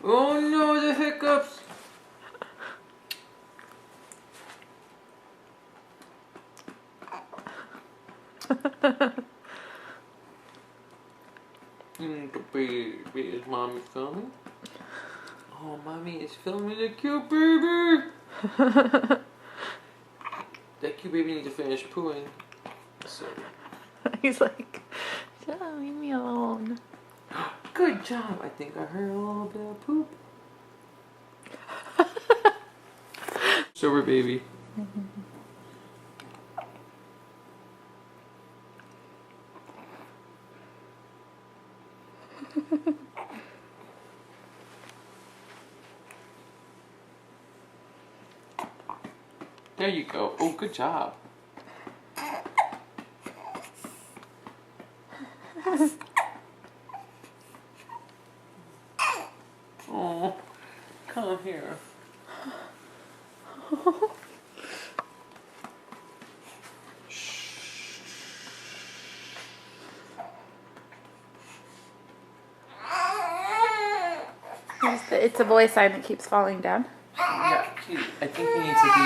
Oh no, the hiccups! Baby, is mommy filming? Oh, mommy is filming the cute baby! That cute baby needs to finish pooing. So. He's like, "Just leave me alone." Good job. I think I heard a little bit of poop. Sober baby. There you go. Oh, good job. Oh, come here. It's a boy sign that keeps falling down. Yeah, I think he needs to be